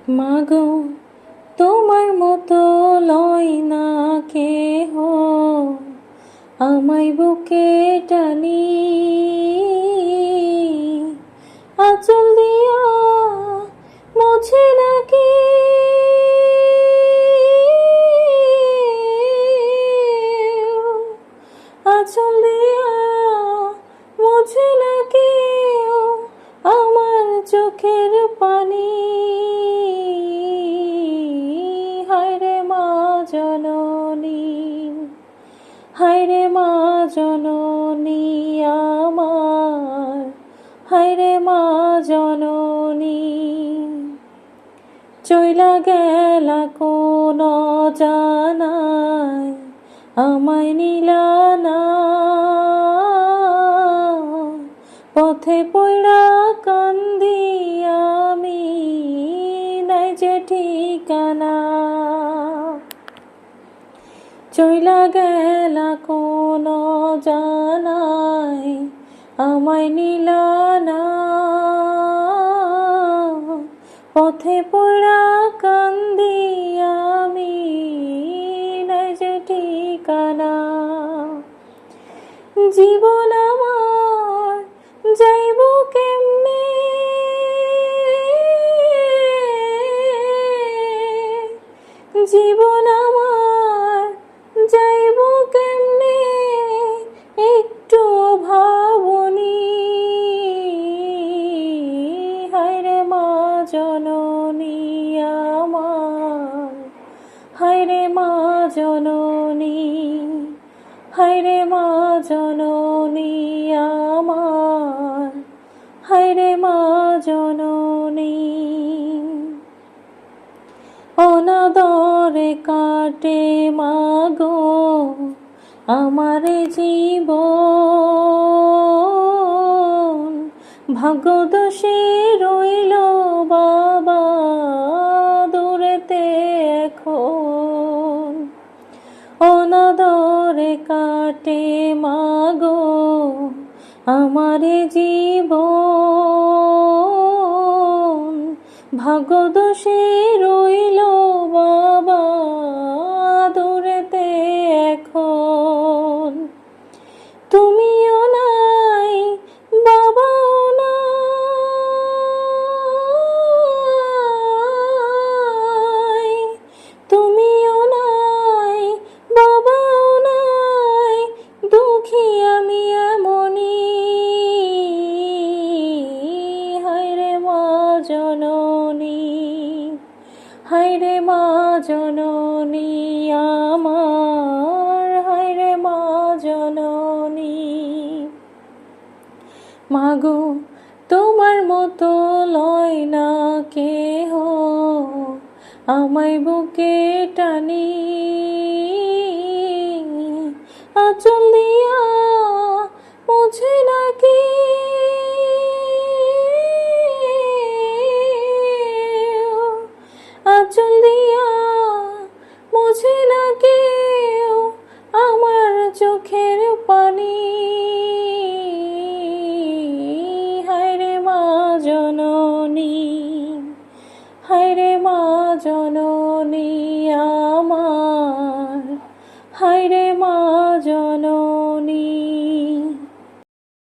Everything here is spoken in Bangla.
মাগো তোমার মতো লয় না কেহ, আমায় বুকে টানি আঁচল দিয়া মুছে নাকি আঁচল দিয়া মুছে নাকি আমার চোখের পানি। হায়রে মা জননী, হায়রে মা জননী আমার, হায়রে মা জননী। চইলা গেলা কোন জানায় আমায় নিলা না, পথে পড়া কান্দি আমি, নাই যে ঠিকানা। চইলা গেলা কোন জানায় আমায় নিলা না, পথে পড়া কান্দি আমি, নাই যে ঠিকানা। জীবন আমার যাইব কেমনে, জীবন আমার যাইব কেমনে, একটু ভাবনি। হায়রে মা জননী আমার, হায়রে মা জননী, হায়রে মা জননী আমার, হায়রে মা জননী। অনাদরে কাটে মাগো আমারে জীবন, ভাগ্যদোষে রইল বাবা দূরেতে এখন। অনাদরে কাটে মাগো আমারে জীবন, ভাগ্যদোষে রইল বাবা দূরেতে এখন। তুমিও নাই বাবাও নাই, তুমিও নাই বাবাও নাই, দুঃখী আমি এমনি। হায়রে মা জননী, হায়রে মা জননী আমার, হায়রে মা জননী। মাগো তোমার মতো লয় না কেহ, আমায় বুকে টানি আঁচল